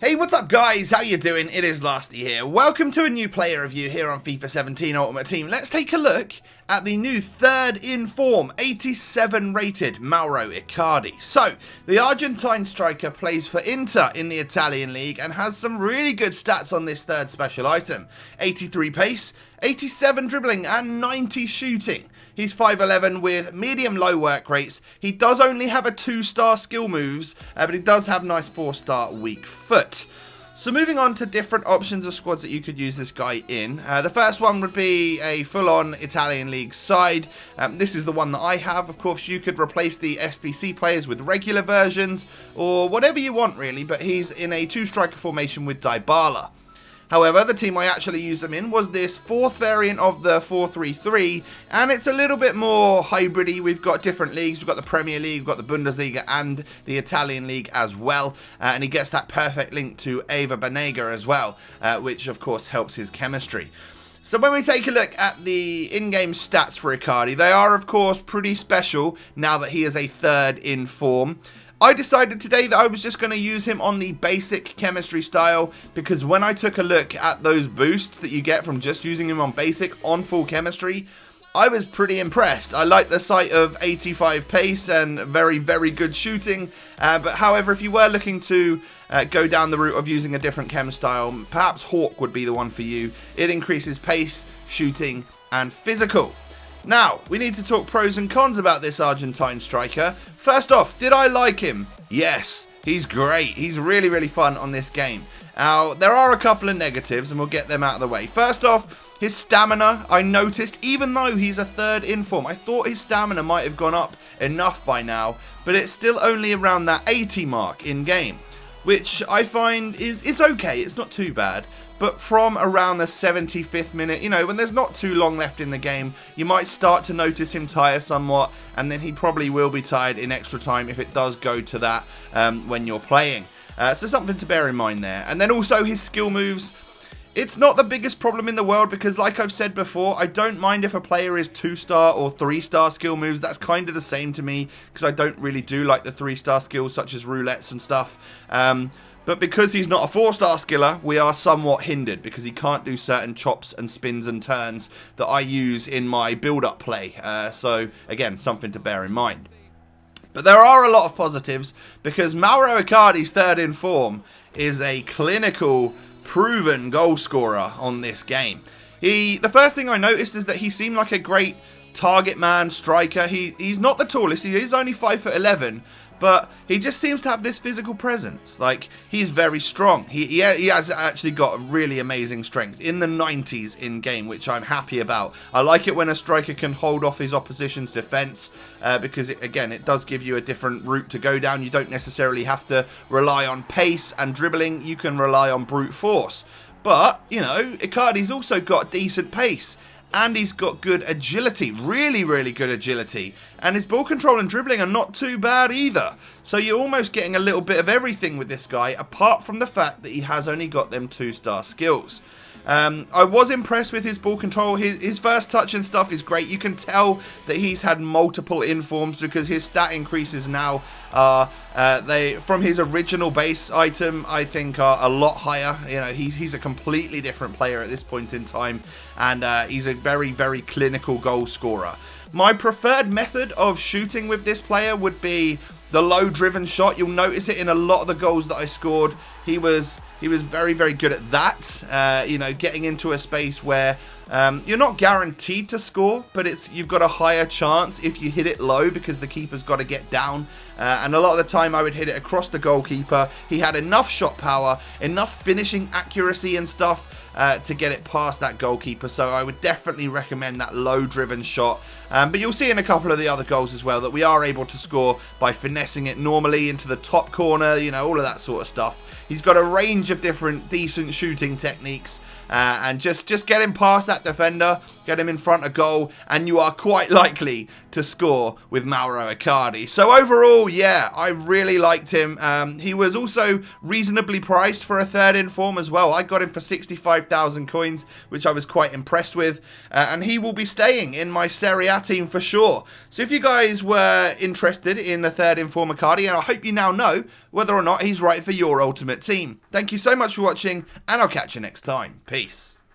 Hey, what's up guys? How you doing? It is Lasty here. Welcome to a new player review here on FIFA 17 Ultimate Team. Let's take a look at the new third in form, 87 rated Mauro Icardi. So, the Argentine striker plays for Inter in the Italian league and has some really good stats on this third special item. 83 pace, 87 dribbling and 90 shooting. He's 5'11 with medium-low work rates. He does only have a 2-star skill moves, but he does have nice 4-star weak foot. So moving on to different options of squads that you could use this guy in. The first one would be a full-on Italian league side. This is the one that I have. Of course, you could replace the SBC players with regular versions, or whatever you want really, but he's in a 2-striker formation with Dybala. However, the team I actually used them in was this fourth variant of the 4-3-3, and it's a little bit more hybrid-y. We've got different leagues. We've got the Premier League, we've got the Bundesliga, and the Italian League as well. And he gets that perfect link to Eva Banega as well, which of course helps his chemistry. So when we take a look at the in-game stats for Icardi, they are of course pretty special now that he is a third in form. I decided today that I was just going to use him on the basic chemistry style, because when I took a look at those boosts that you get from just using him on basic on full chemistry, I was pretty impressed. I like the sight of 85 pace and very, very good shooting. But however, if you were looking to go down the route of using a different chem style, perhaps Hawk would be the one for you. It increases pace, shooting and physical. Now, we need to talk pros and cons about this Argentine striker. First off, did I like him? Yes, he's great. He's really, really fun on this game. Now, there are a couple of negatives, and we'll get them out of the way. First off, his stamina, I noticed, even though he's a third in form, I thought his stamina might have gone up enough by now, but it's still only around that 80 mark in game, which I find is okay. It's not too bad. But from around the 75th minute, you know, when there's not too long left in the game, you might start to notice him tire somewhat, and then he probably will be tired in extra time if it does go to that when you're playing. So something to bear in mind there. And then also his skill moves. It's not the biggest problem in the world because, like I've said before, I don't mind if a player is 2-star or 3-star skill moves. That's kind of the same to me because I don't really do like the 3-star skills such as roulettes and stuff. But because he's not a 4-star skiller, we are somewhat hindered because he can't do certain chops and spins and turns that I use in my build-up play. So, again, something to bear in mind. But there are a lot of positives because Mauro Icardi's third in form is a clinical, proven goal scorer on this game. The first thing I noticed is that he seemed like a great target man striker. He's not the tallest. He is only 5'11", but he just seems to have this physical presence. Like, he's very strong. He has actually got really amazing strength in the 90s in game, which I'm happy about. I like it when a striker can hold off his opposition's defense because it does give you a different route to go down. You don't necessarily have to rely on pace and dribbling. You can rely on brute force. But, you know, Icardi's also got decent pace. And he's got good agility, really, really good agility. And his ball control and dribbling are not too bad either. So you're almost getting a little bit of everything with this guy, apart from the fact that he has only got them 2-star skills. I was impressed with his ball control. His first touch and stuff is great. You can tell that he's had multiple informs because his stat increases now are from his original base item, I think, are a lot higher. You know, he's a completely different player at this point in time, and he's a very, very clinical goal scorer. My preferred method of shooting with this player would be the low driven shot. You'll notice it in a lot of the goals that I scored. He was very, very good at that. You know, getting into a space where you're not guaranteed to score, but you've got a higher chance if you hit it low because the keeper's got to get down. And a lot of the time I would hit it across the goalkeeper. He had enough shot power, enough finishing accuracy and stuff to get it past that goalkeeper. So I would definitely recommend that low driven shot. But you'll see in a couple of the other goals as well that we are able to score by finessing it normally into the top corner, you know, all of that sort of stuff. He's got a range of different decent shooting techniques, and just get him past that defender, get him in front of goal, and you are quite likely to score with Mauro Icardi. So overall, yeah, I really liked him. He was also reasonably priced for a third in form as well. I got him for 65,000 coins, which I was quite impressed with, and he will be staying in my Serie A team for sure. So if you guys were interested in a third in form Icardi, and I hope you now know whether or not he's right for your ultimate Ultimate Team. Thank you so much for watching, and I'll catch you next time. Peace.